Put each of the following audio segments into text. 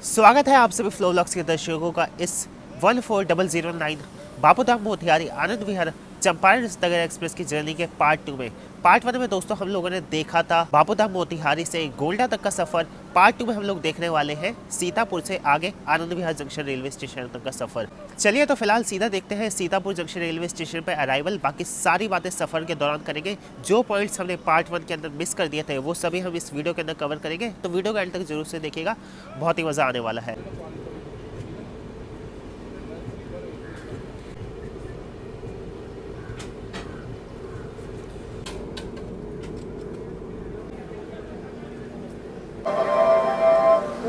स्वागत है आप सभी फ्लोव्लॉग्स के दर्शकों का इस 14009 बापूधाम मोतिहारी आनंद विहार चंपारण नगर एक्सप्रेस की जर्नी के पार्ट 2 में। पार्ट 1 में दोस्तों हम लोगों ने देखा था बापूधाम मोतिहारी से गोल्डा तक का सफर। पार्ट 2 में हम लोग देखने वाले हैं सीतापुर से आगे Anand Vihar junction railway station तक का सफर। चलिए तो फिलहाल सीधा देखते हैं सीतापुर जंक्शन रेलवे स्टेशन पर अराइवल। बाकी सारी बातें सफर के दौरान करेंगे। जो पॉइंट्स हमने पार्ट 1 के अंदर मिस कर दिए थे वो सभी हम इस वीडियो के अंदर कवर करेंगे, तो वीडियो का एंड तक जरूर से देखिएगा, बहुत ही मजा आने वाला है।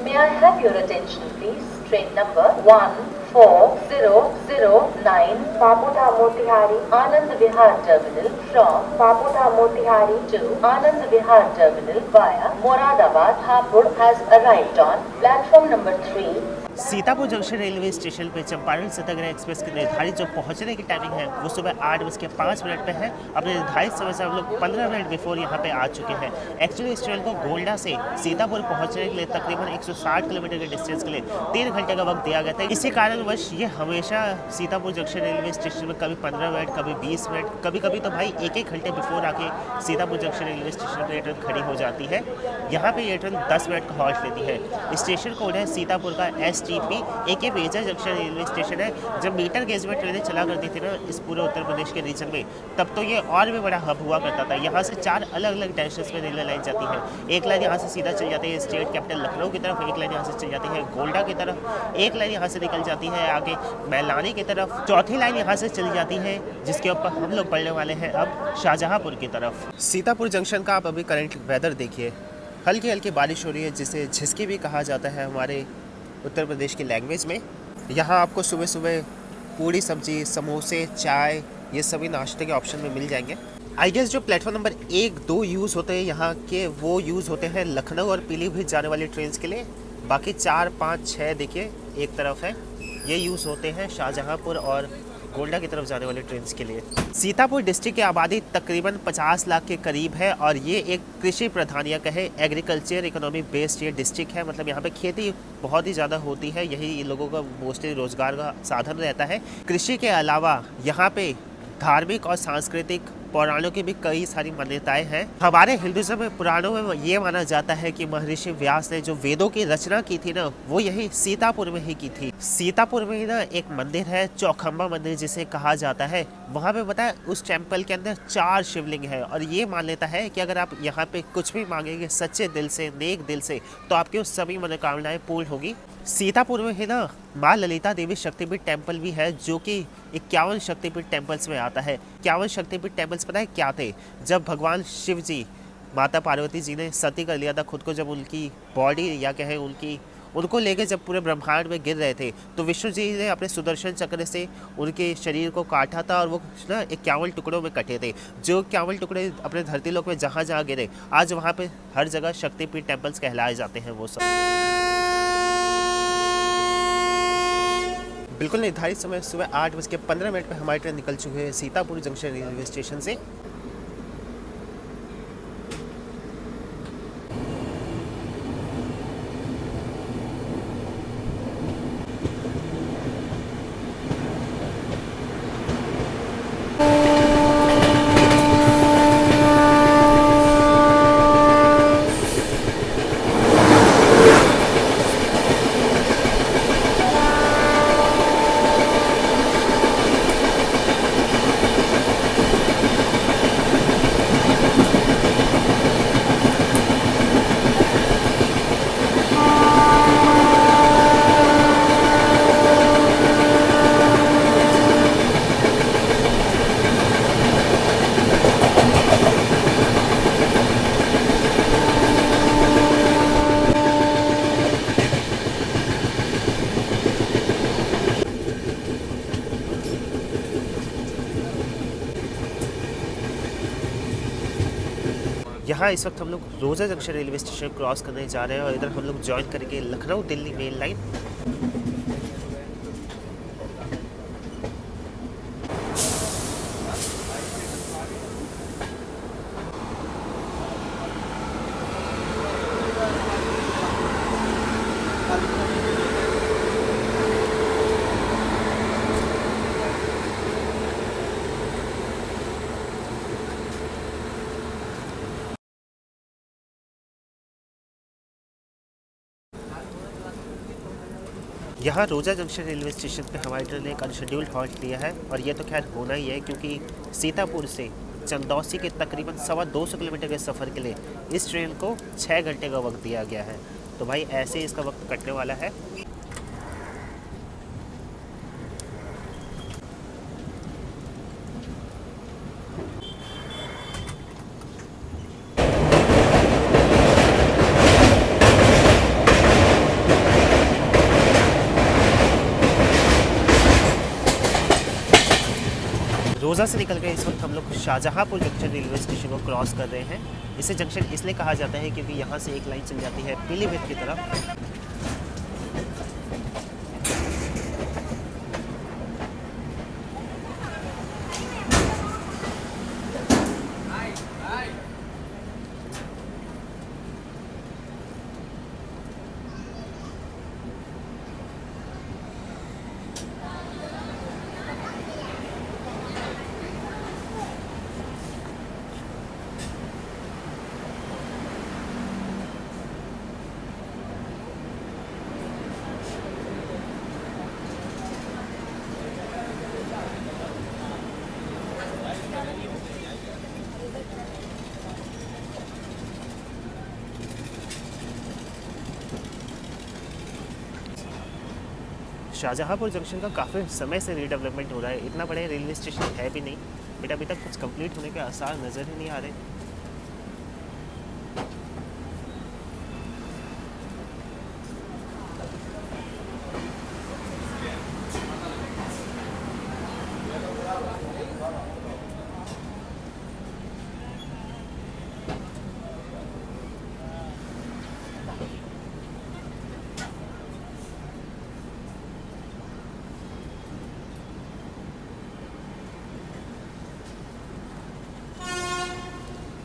May I have your attention, please? Train number 14009 Papudha Motihari Anand Vihar Terminal from Papudha Motihari to Anand Vihar Terminal via Moradabad Hapur has arrived on platform number 3. Sitapur junction railway station पे Champaran सतनगर express की निर्धारित जो पहुंचने की timing है वो सुबह 8:05 पे है। अपने निर्धारित समय से हम लोग 15 मिनट बिफोर यहाँ पे आ चुके हैं। एक्चुअली इस ट्रेन को गोल्डा से सीतापुर पहुंचने के लिए तकरीबन 160 किलोमीटर के डिस्टेंस के लिए 3 घंटे का वक्त दिया गया था। इसी कारणवश ये हमेशा सीतापुर जंक्शन रेलवे स्टेशन में कभी 15 मिनट, कभी 20 मिनट, कभी कभी तो भाई एक घंटे बिफोर आके सीतापुर जंक्शन रेलवे स्टेशन पर ये ट्रेन खड़ी हो जाती है। यहाँ पे ये ट्रेन 10 मिनट का हॉल्ट लेती है। स्टेशन कोड है सीतापुर का STP। एक ये मेजर जंक्शन रेलवे स्टेशन है। जब मीटर गेज में ट्रेनें चला करती थी ना इस पूरे उत्तर प्रदेश के रीजन में, तब तो ये और भी बड़ा हब हुआ करता था। यहाँ से 4 अलग अलग डायरेक्शंस में रेलवे लाइन जाती है। एक लाइन यहाँ से सीधा चल जाती है स्टेट कैपिटल लखनऊ की तरफ, एक लाइन यहाँ से चल जाती है गोल्डा की तरफ, एक लाइन यहाँ से निकल जाती है आगे मैलानी की तरफ, चौथी लाइन यहाँ से चली जाती है जिसके ऊपर हम लोग पढ़ने वाले हैं अब शाहजहांपुर की तरफ। सीतापुर जंक्शन का आप अभी करंट वेदर देखिए, हल्की हल्की बारिश हो रही है जिसे झिसकी भी कहा जाता है हमारे उत्तर प्रदेश की लैंग्वेज में। यहाँ आपको सुबह सुबह पूड़ी सब्जी, समोसे, चाय, ये सभी नाश्ते के ऑप्शन में मिल जाएंगे। आई गेस जो प्लेटफॉर्म नंबर 1-2 यूज़ होते हैं यहाँ के, वो यूज़ होते हैं लखनऊ और पीलीभीत जाने वाली ट्रेन के लिए। बाकी 4, 5, 6 देखिए एक तरफ है, ये यूज़ होते हैं शाहजहांपुर और गोल्डा की तरफ जाने वाले ट्रेन के लिए। सीतापुर डिस्ट्रिक्ट की आबादी तकरीबन 50 लाख के करीब है और ये एक कृषि प्रधान या कहे एग्रीकल्चर इकोनॉमी बेस्ड ये डिस्ट्रिक्ट है। मतलब यहाँ पे खेती बहुत ही ज़्यादा होती है, यही लोगों का मोस्टली रोजगार का साधन रहता है। कृषि के अलावा यहाँ पे धार्मिक और सांस्कृतिक पुराणों की भी कई सारी मान्यताएं हैं। हमारे हिंदुज़म में पुराणों में ये माना जाता है कि महर्षि व्यास ने जो वेदों की रचना की थी ना, वो यही सीतापुर में ही की थी। सीतापुर में ही ना एक मंदिर है, चौखंबा मंदिर जिसे कहा जाता है। वहाँ पे बताया उस टेम्पल के अंदर 4 शिवलिंग है और ये मान्यता है कि अगर आप यहाँ पे कुछ भी मांगेंगे सच्चे दिल से, नेक दिल से, तो आपकी उस सभी मनोकामनाएं पूर्ण होगी। सीतापुर में ही ना माँ ललिता देवी शक्तिपीठ टेम्पल भी है जो कि 51 शक्तिपीठ टेम्पल्स में आता है। 51 शक्तिपीठ टेम्पल्स पता है क्या थे? जब भगवान शिव जी माता पार्वती जी ने सती कर लिया था खुद को, जब उनकी बॉडी या कहें उनको लेके जब पूरे ब्रह्मांड में गिर रहे थे, तो विष्णु जी ने अपने सुदर्शन चक्र से उनके शरीर को काटा था और वो ना 51 टुकड़ों में कटे थे। जो 51 टुकड़े अपने धरती लोक में जहाँ जहाँ गिरे, आज वहाँ पे हर जगह शक्तिपीठ टेम्पल्स कहलाए जाते हैं वो सब। बिल्कुल निर्धारित समय सुबह 8:15 पर हमारी ट्रेन निकल चुकी है सीतापुर जंक्शन रेलवे स्टेशन से। यहाँ इस वक्त हम लोग रोजा जंक्शन रेलवे स्टेशन क्रॉस करने जा रहे हैं और इधर हम लोग ज्वाइन करेंगे लखनऊ दिल्ली मेन लाइन। यहाँ रोजा जंक्शन रेलवे स्टेशन पे हमारी ट्रेन ने एक अनशेड्यूल्ड हॉल्ट लिया है और ये तो खैर होना ही है, क्योंकि सीतापुर से चंदौसी के तकरीबन 250 किलोमीटर के सफ़र के लिए इस ट्रेन को 6 घंटे का वक्त दिया गया है। तो भाई ऐसे ही इसका वक्त कटने वाला है। रोज़ा से निकल गए इस वक्त हम लोग शाहजहाँपुर जंक्शन रेलवे स्टेशन को क्रॉस कर रहे हैं। इसे जंक्शन इसलिए कहा जाता है क्योंकि यहाँ से एक लाइन चल जाती है पीलीभीत की तरफ। शाहजहाँपुर जंक्शन का काफ़ी समय से रीडेवलपमेंट हो रहा है। इतना बड़े रेलवे स्टेशन है भी नहीं, बट अभी तक कुछ कंप्लीट होने के आसार नज़र ही नहीं आ रहे।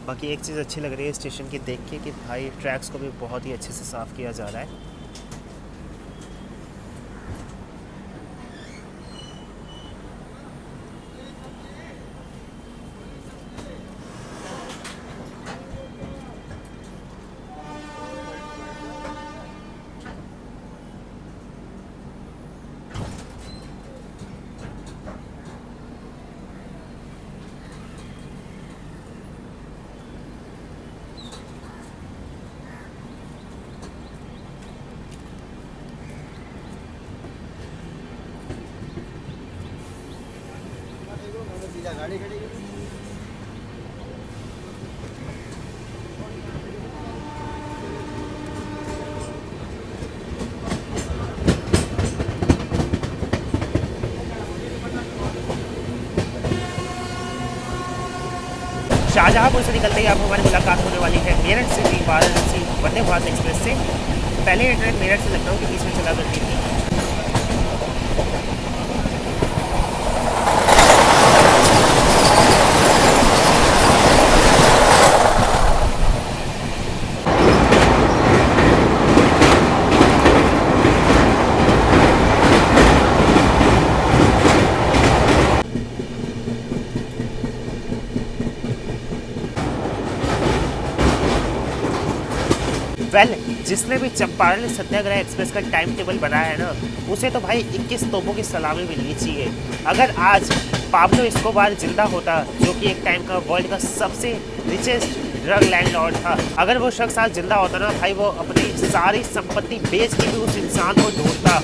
बाकी एक चीज़ अच्छी लग रही है स्टेशन की देख के कि भाई ट्रैक्स को भी बहुत ही अच्छे से साफ़ किया जा रहा है। गाड़ी खड़ी शाहजहाँपुर से निकलते ही अब हमारी मुलाकात होने वाली है मेरठ से वाराणसी वंदे भारत एक्सप्रेस से। पहले ये ट्रेन मेरठ से लखनऊ के बीच में चला करती थी। जिसने भी चंपारण सत्याग्रह एक्सप्रेस का टाइम टेबल बनाया है ना, उसे तो भाई 21 तोपों की सलामी मिलनी चाहिए। अगर आज पाब्लो एस्कोबार जिंदा होता, जो कि एक टाइम का वर्ल्ड का सबसे रिचेस्ट ड्रग लैंडलॉर्ड था, अगर वो शख्स आज जिंदा होता ना भाई, वो अपनी सारी संपत्ति बेच के भी उस इंसान को ढूंढता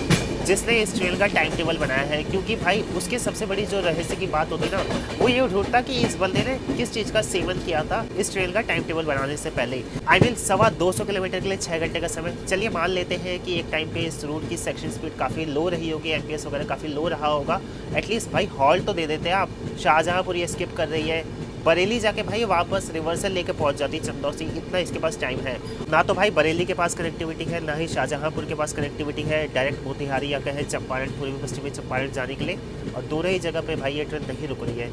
जिसने इस ट्रेन का टाइम टेबल बनाया है। क्योंकि भाई उसकी सबसे बड़ी जो रहस्य की बात होती ना, वो ये ढूंढता कि इस बंदे ने किस चीज़ का सेवन किया था इस ट्रेन का टाइम टेबल बनाने से पहले। आई मीन 250 किलोमीटर के लिए 6 घंटे का समय। चलिए मान लेते हैं कि एक टाइम पे इस रूट की सेक्शन स्पीड काफ़ी लो रही होगी, एमपीएस वगैरह काफ़ी लो रहा होगा। एटलीस्ट भाई हॉल्ट तो दे देते हैं आप। शाहजहाँपुर ये स्किप कर रही है, बरेली जाके भाई वापस रिवर्सल लेके पहुंच जाती चंदौसी, इतना इसके पास टाइम है। ना तो भाई बरेली के पास कनेक्टिविटी है, ना ही शाहजहाँपुर के पास कनेक्टिविटी है डायरेक्ट मोतिहारी या कहे चंपारण, पूर्वी पश्चिमी चंपारण जाने के लिए। और दोनों ही जगह पे भाई ये ट्रेन नहीं रुक रही है।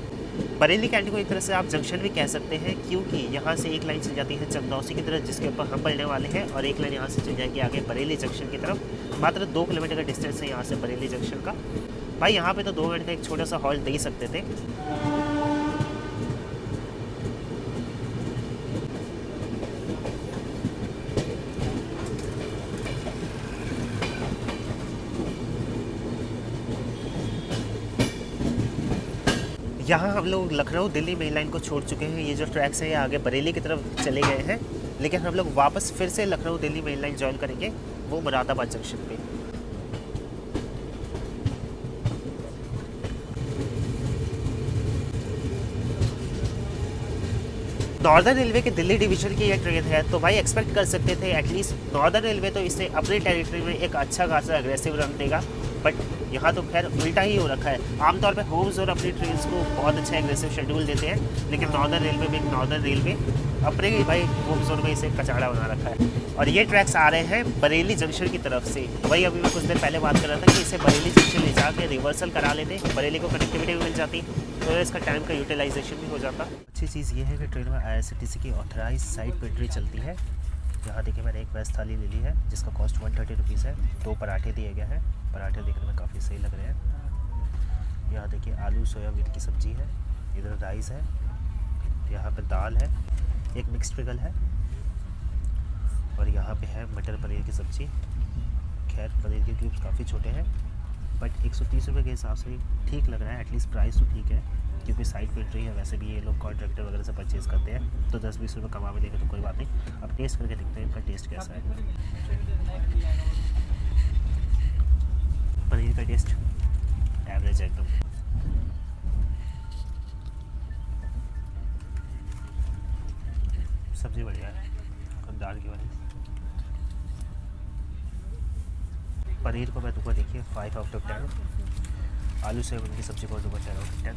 बरेली कैंटी को एक तरह से आप जंक्शन भी कह सकते हैं, क्योंकि यहाँ से एक लाइन चल जाती है चंदौसी की तरफ जिसके ऊपर हम पढ़ने वाले हैं, और एक लाइन यहाँ से चल जाएगी आगे बरेली जंक्शन की तरफ। मात्र 2 किलोमीटर का डिस्टेंस है यहाँ से बरेली जंक्शन का। भाई यहाँ पे तो 2 मिनट का एक छोटा सा हॉल्ट दे ही सकते थे। यहाँ हम लोग लखनऊ दिल्ली मेन लाइन को छोड़ चुके हैं। ये जो ट्रैक्स हैं ये आगे बरेली की तरफ चले गए हैं, लेकिन हम लोग वापस फिर से Lucknow Delhi main line join करेंगे, वो मुरादाबाद जंक्शन पे। नॉर्दर्न रेलवे के दिल्ली डिवीजन की ये ट्रेन है, तो भाई एक्सपेक्ट कर सकते थे एटलीस्ट नॉर्दर्न रेलवे तो इसे अपनी टेरिटरी में एक अच्छा खासा अग्रेसिव रन देगा, बट यहाँ तो खैर उल्टा ही हो रखा है। आमतौर पे होम जोन अपनी ट्रेन को बहुत अच्छा एग्रेसिव शेड्यूल देते हैं, लेकिन नॉर्दर्न रेलवे में नॉर्दर्न रेलवे अपने ही भाई होम जोन में इसे कचाड़ा बना रखा है। और ये ट्रैक्स आ रहे हैं बरेली जंक्शन की तरफ से। वही अभी मैं कुछ देर पहले बात कर रहा था कि इसे बरेली जंक्शन ले जाके रिवर्सल करा लेते, बरेली को कनेक्टिविटी भी मिल जाती, तो इसका टाइम का यूटिलाइजेशन भी हो जाता। अच्छी चीज़ ये है कि ट्रेन में IRCTC की ऑथराइज साइड पेट्री चलती है। यहाँ देखिए मैंने एक वेज थाली ले ली है जिसका कॉस्ट 130 रुपीज़ है। 2 पराठे दिए गए हैं, पराठे देखने में काफ़ी सही लग रहे हैं। यहाँ देखिए आलू सोयाबीन की सब्ज़ी है, इधर राइस है, यहाँ पे दाल है, एक मिक्स्ड पिकल है, और यहाँ पे है मटर पनीर की सब्ज़ी। खैर पनीर के क्यूब्स काफ़ी छोटे हैं, बट 130 रुपये के हिसाब से ठीक लग रहा है। एटलीस्ट प्राइस तो ठीक है, क्योंकि साइड पेट्री है, वैसे भी ये लोग कॉन्ट्रैक्टर वगैरह से परचेज़ करते हैं, तो 10-20 रुपये कमा भी देंगे तो कोई बात नहीं। अब टेस्ट करके देखते हैं इनका टेस्ट कैसा है। पनीर का टेस्ट एवरेज है एकदम। सब्ज़ी बढ़िया है, दाल की वाली। पनीर को मैं दूँगा देखिए 5 आउट ऑफ 10। आलू सोयाबीन की सब्ज़ी को दूँगा 10 आउट ऑफ 10।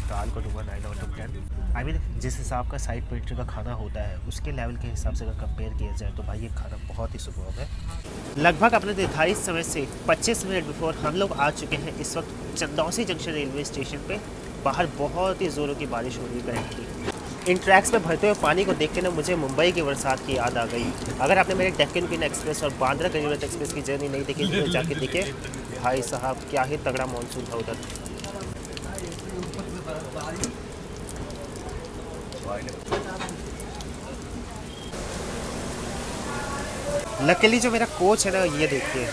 दाल को दूँगा 9 आउट ऑफ 10। आई मीन जिस हिसाब का साइड पेट्री का खाना होता है उसके लेवल के हिसाब से अगर कंपेयर किया जाए तो भाई ये खाना बहुत ही सुपर्ब है। लगभग अपने निर्धारित समय से 25 मिनट बिफोर हम लोग आ चुके हैं इस वक्त चंदौसी जंक्शन रेलवे स्टेशन पे। बाहर बहुत ही ज़ोरों की बारिश हो रही है करंटली। इन ट्रैक्स में भरते हुए पानी को देख के ना मुझे मुंबई की बरसात की याद आ गई। अगर आपने मेरे डेक्कन क्वीन एक्सप्रेस और बांद्रा गरीब रथ एक्सप्रेस की जर्नी नहीं देखी तो जाके दिखे, भाई साहब क्या ही तगड़ा मानसून था उधर। लकीली जो मेरा कोच है ना, ये देखिए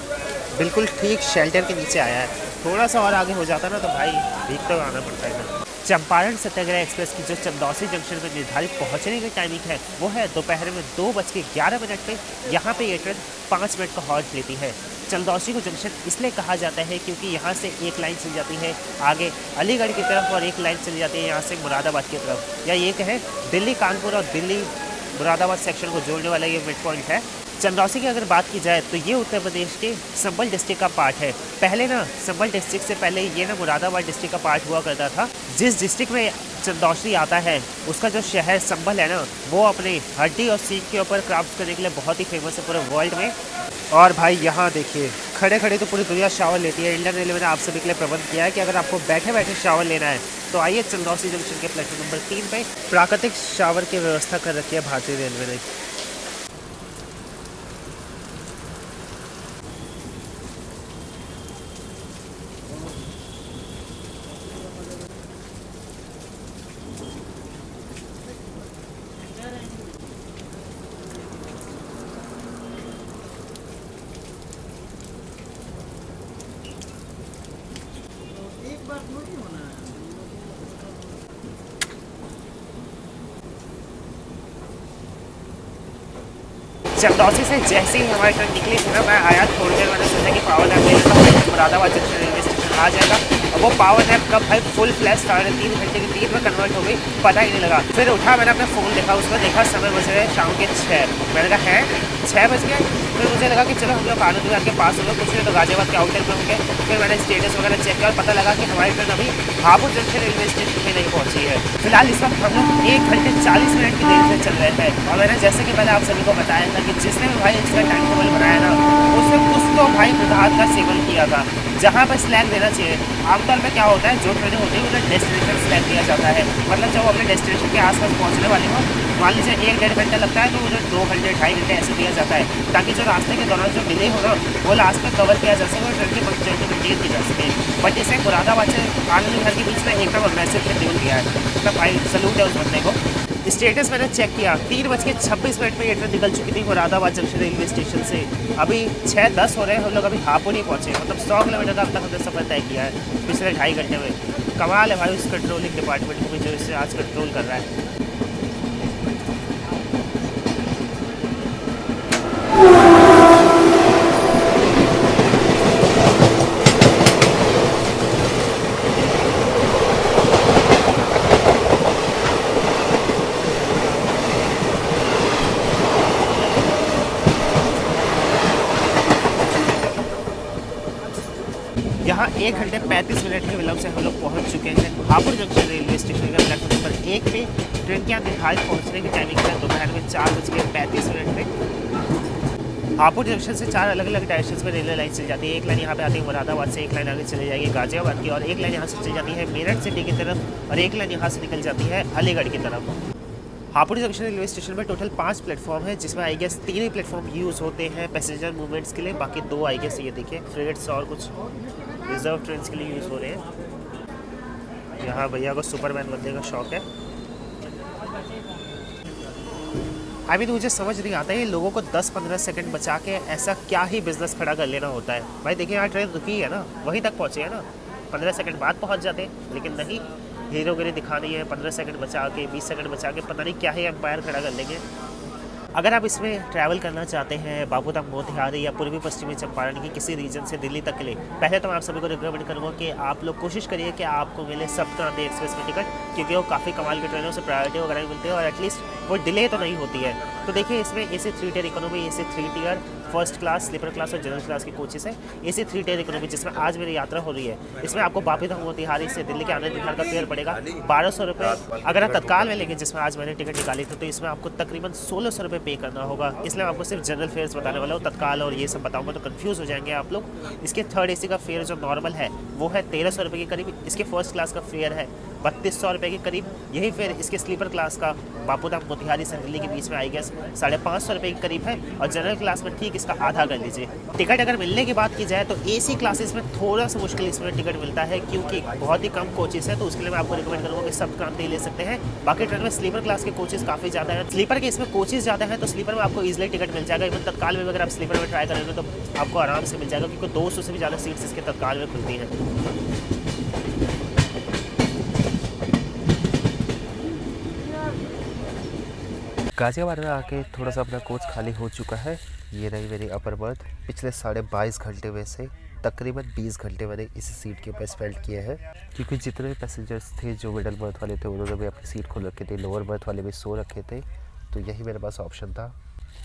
बिल्कुल ठीक शेल्टर के नीचे आया है। थोड़ा सा और आगे हो जाता ना तो भाई भीगते हुए आना पड़ता है ना। चंपारण सत्याग्रह एक्सप्रेस की जो चंदौसी जंक्शन में निर्धारित पहुंचने की टाइमिंग है वो है दोपहर में 2:11 पे। यहाँ पे ये ट्रेन 5 मिनट का हॉल्ट लेती है। चंदौसी को जंक्शन इसलिए कहा जाता है क्योंकि यहाँ से एक लाइन चली जाती है आगे अलीगढ़ की तरफ और एक लाइन चली जाती है यहाँ से मुरादाबाद की तरफ, या ये कहें दिल्ली कानपुर और दिल्ली मुरादाबाद सेक्शन को जोड़ने वाला ये मिड पॉइंट है। चंदौसी की अगर बात की जाए तो ये उत्तर प्रदेश के संभल डिस्ट्रिक्ट का पार्ट है। पहले ना संभल डिस्ट्रिक्ट से पहले ये ना मुरादाबाद डिस्ट्रिक्ट का पार्ट हुआ करता था। जिस डिस्ट्रिक्ट में चंदौसी आता है उसका जो शहर संभल है ना, वो अपने हड्डी और सीख के ऊपर क्राफ्ट करने के लिए बहुत ही फेमस है पूरे वर्ल्ड में। और भाई यहाँ देखिए खड़े खड़े तो पूरी दुनिया शावर लेती है। इंडियन रेलवे ने आप सभी के लिए प्रबंध किया है कि अगर आपको बैठे बैठे शावर लेना है तो आइए चंदौसी जंक्शन के प्लेटफॉर्म नंबर 3 पे प्राकृतिक शावर की व्यवस्था कर रखी है भारतीय रेलवे ने। चंदौसी से जैसे ही हमारी ट्रेन निकली थी ना, मैं आया थोड़ी देर मैंने सोचा कि पावर नैप ले लेता हूँ, मुरादाबाद जंक्शन रेलवे स्टेशन आ जाएगा। और वो पावर नैप कब भाई फुल फ्लैश 3.5 घंटे की 3 में कन्वर्ट हो गई, पता ही नहीं लगा। फिर उठा मैंने अपना फ़ोन देखा, उसमें देखा समय बज रहे शाम के 6। मैंने कहा है 6 बज गए। फिर मुझे लगा कि चलो हम लोग आनंद विहार के पास हो गए, कुछ नहीं तो गाजियाबाद के आउटर में होंगे। फिर मैंने स्टेटस वगैरह चेक किया और पता लगा कि हमारी ट्रेन अभी हापुड़ जंक्शन रेलवे स्टेशन में नहीं पहुँची है। फिलहाल इस वक्त हम लोग 1 घंटे 40 मिनट की देरी से चल रहे हैं। और मैंने जैसे कि मैंने आप सभी को बताया था कि जिसने भी भाई इसका टाइम टेबल बनाया ना, उसने कुछ तो भाई प्रभात का सेवन किया था। जहाँ पर स्लैग देना चाहिए, आमतौर में क्या होता है जो ट्रेनें होती है उन्हें डेस्टिनेशन स्लैग दिया जाता है। मतलब जब अपने डेस्टिनेशन के आसपास पहुँचने वाले हो, मान लीजिए 1-1.5 घंटा लगता है तो उन्हें 2 घंटे 2.5 घंटे ऐसे दिया जाता है, ताकि जो रास्ते के दौरान जो डिले हो ना वो लास्ट में कवर किया जा सके और ट्रेन की पंक्चुअलिटी मेंटेन की जा सके। बट इसे मुरादाबाद से आनंद विहार के बीच में एकदम अग्रेसिव शेड्यूल दिया है। तो भाई सलूट है उस बंदे को। स्टेटस मैंने चेक किया, 3:26 में ये ट्रेन निकल चुकी थी मुरादाबाद जंक्शन रेलवे स्टेशन से। अभी 6:10 हो रहे हैं, हम लोग अभी हापुड़ ही पहुँचे। मतलब 100 किलोमीटर का अब तक हमने सफ़र तय किया है पिछले 2.5 घंटे में। कमाल है भाई उस कंट्रोलिंग डिपार्टमेंट को भी जो इसे आज कंट्रोल कर रहा है। यहाँ 1 घंटे 35 मिनट के विलंब से हम लोग पहुँच चुके हैं हापुड़ जंक्शन रेलवे स्टेशन के प्लेटफॉर्म नंबर 1 पे। ट्रेन के यहाँ निर्धारित पहुँचने की टाइमिंग है दोपहर में 4:35 पे। हापुड़ जंक्शन से 4 अलग अलग डायरेक्शन में रेलवे लाइन चली जाती है। एक लाइन यहाँ पे आती है मुरादाबाद से, एक लाइन आगे चली जाएगी गाजियाबाद की, और एक लाइन यहाँ से चली जाती है मेरठ सिटी की तरफ, और एक लाइन यहाँ से निकल जाती है अलीगढ़ की तरफ। हापुड़ जंक्शन रेलवे स्टेशन में टोटल 5 प्लेटफॉर्म है, जिसमें आई गेस 3 ही प्लेटफॉर्म यूज़ होते हैं पैसेंजर मूवमेंट्स के लिए, बाकी 2 आई गेस ये देखिए फ्रेगेट्स और कुछ रिजर्व ट्रेन के लिए यूज़ हो रहे हैं। यहाँ भैया को सुपरमैन बनने का शौक है। मुझे समझ नहीं आता है ये लोगों को 10-15 सेकंड बचा के ऐसा क्या ही बिजनेस खड़ा कर लेना होता है। भाई देखिए यहाँ ट्रेन रुकी है ना, वहीं तक पहुँचे है ना, 15 सेकंड बाद पहुँच जाते, लेकिन नहीं, हीरोगिरी दिखानी है 15 सेकंड बचा के, 20 सेकंड बचा के, पता नहीं क्या ही एम्पायर खड़ा कर लेंगे। अगर आप इसमें ट्रैवल करना चाहते हैं बाबूधाम मोतिहारी या पूर्वी पश्चिमी चंपारण की किसी रीजन से दिल्ली तक के लिए, पहले तो मैं आप सभी को रिकमेंड करूँगा कि आप लोग कोशिश करिए कि आपको मिले सप्त क्रांति एक्सप्रेस में टिकट, क्योंकि वो काफ़ी कमाल की ट्रेनों से प्रायोरिटी वगैरह मिलती है और एटलीस्ट वो डिले तो नहीं होती है। तो देखिए इसमें AC 3 tier economy, AC 3 tier, first class, sleeper class और जनरल क्लास की कोचेस है। AC 3 टियर इकोनॉमी जिसमें आज मेरी यात्रा हो रही है, इसमें आपको बाबूधाम मोतिहारी से दिल्ली के आनंद विहार का फेयर पड़ेगा 1200 रुपये। अगर आप तत्काल में लेंगे, जिसमें आज मैंने टिकट निकाली थी, तो इसमें आपको तकरीबन 1600 रुपये पे करना होगा। इसलिए मैं आपको सिर्फ जनरल फेयर्स बताने वाला हूँ, तत्काल और ये सब बताऊंगा तो कंफ्यूज हो जाएंगे आप लोग। इसके थर्ड AC का फेयर जो नॉर्मल है वो है 1300 रुपये के करीब। इसके फर्स्ट क्लास का फेयर है 3200 रुपये के करीब। यही फेयर इसके स्लीपर क्लास का बाबूधाम मोतिहारी से दिल्ली के बीच में आई गेस 550 रुपये के करीब है, और जनरल क्लास में ठीक इसका आधा कर लीजिए। टिकट अगर मिलने की बात की जाए तो AC क्लासेस में थोड़ा सा मुश्किल इसमें टिकट मिलता है, क्योंकि बहुत ही कम कोचेस है, तो उसके लिए मैं आपको रिकमेंड करूँगा कि सब क्रांति ले सकते हैं। बाकी ट्रेन में स्लीपर क्लास के कोचेस काफ़ी ज़्यादा है, स्लीपर के इसमें कोचेस ज़्यादा है, तो स्लीपर में आपको ईजिली टिकट मिल जाएगा। इवन तत्काल में अगर आप स्लीपर में ट्राई करेंगे तो आपको आराम से मिल जाएगा, क्योंकि 200 से भी ज़्यादा सीट्स इसके तत्काल में खुलती हैं। गाजियाबाद में आके थोड़ा सा अपना कोच खाली हो चुका है। ये रही मेरी अपर बर्थ। पिछले 22.5 घंटे में से तकरीबन 20 घंटे मैंने इसी सीट के ऊपर स्पेंड किए हैं, क्योंकि जितने भी पैसेंजर्स थे जो मिडल बर्थ वाले थे उन्होंने भी अपनी सीट खोल रखे थे, लोअर बर्थ वाले भी सो रखे थे, तो यही मेरे पास ऑप्शन था।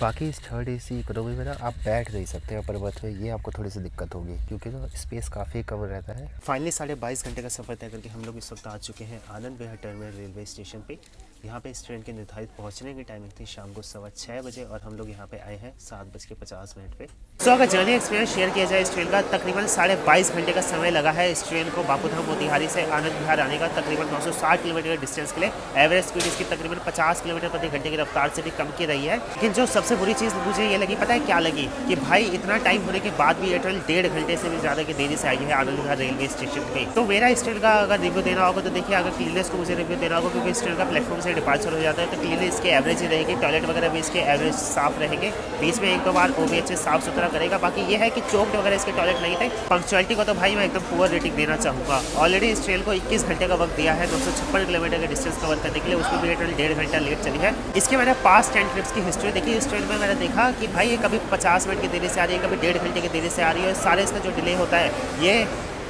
बाकी इस थर्ड AC इकोनॉमी में ना आप बैठ नहीं सकते अपर बर्थ में, ये आपको थोड़ी सी दिक्कत होगी, क्योंकि ना स्पेस काफ़ी कम रहता है। फाइनली 22.5 घंटे का सफ़र तय करके हम लोग इस वक्त आ चुके हैं Anand Vihar terminal railway station पे। यहाँ पे इस ट्रेन के निर्धारित पहुँचने की टाइमिंग थी शाम को 6:15 बजे, और हम लोग यहाँ पे आए हैं 7:50 पे। सो अगर जर्नी एक्सपीरियंस शेयर किया जाए इस ट्रेन का, तकरीबन 22.5 घंटे का समय लगा है इस ट्रेन को बाबूधाम मोतिहारी से आनंद विहार आने का, तकरीबन 960 किलोमीटर के डिस्टेंस के लिए। एवरेज स्पीड इसकी तकरीबन 50 किलोमीटर प्रति घंटे की रफ्तार से भी कम की रही है। लेकिन जो सबसे बुरी चीज़ मुझे ये लगी, पता है क्या लगी, कि भाई इतना टाइम होने के बाद भी ये ट्रेन 1.5 घंटे से भी ज़्यादा की देरी से आई है आनंद विहार रेलवे स्टेशन पे। तो मेरा इस ट्रेन का अगर रिव्यू देना होगा तो देखिए, अगर क्लीननेस को मुझे रिव्यू देना होगा, क्योंकि इस ट्रेन का प्लेटफॉर्म से डिपार्चर हो जाता है, तो क्लीननेस इसके एवरेज ही रहेगी। टॉयलेट वगैरह भी इसके एवरेज साफ रहेंगे, बीच में 1-2 बार OBH साफ सुथरा करेगा। बाकी ये है कि चौक वगैरह इसके टॉयलेट नहीं थे। पंक्चुअलिटी को तो भाई मैं एकदम पुअर रेटिंग देना चाहूँगा। ऑलरेडी इस ट्रेन को 21 घंटे का वक्त दिया है 956 किलोमीटर का डिस्टेंस कवर करने के लिए, उसमें भी ये ट्रेन 1.5 घंटा लेट चली है। इसके मैंने पास्ट 10 ट्रिप्स की हिस्ट्री देखी। इस ट्रेन में मैंने देखा कि भाई ये कभी 50 मिनट की देरी से आ रही है, कभी 1.5 घंटे की देरी से आ रही है। सारे इसका जो डिले होता है ये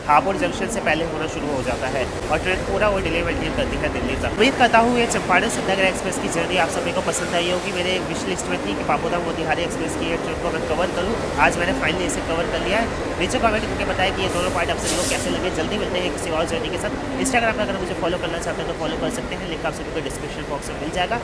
हापुड़ जंक्शन से पहले होना शुरू हो जाता है, और ट्रेन पूरा वो डिले मेंटेन करती है दिल्ली तक। उम्मीद करता हूँ ये चंपारण सिद्धनगर एक्सप्रेस की जर्नी आप सभी को पसंद आई होगी। मेरे विश लिस्ट में थी कि बाबूधाम मोतिहारी एक्सप्रेस की ये ट्रेन को मैं कवर करूँ। आज मैंने फाइनली इसे कवर कर लिया है। नीचे कमेंट करके बताया कि ये दोनों पार्ट आप सभी को कैसे लगे। जल्दी मिलते हैं किसी और जर्नी के साथ। इंस्टाग्राम पर अगर मुझे फॉलो करना चाहते हैं तो फॉलो कर सकते हैं, लिंक आप सभी को डिस्क्रिप्शन बॉक्स में मिल जाएगा।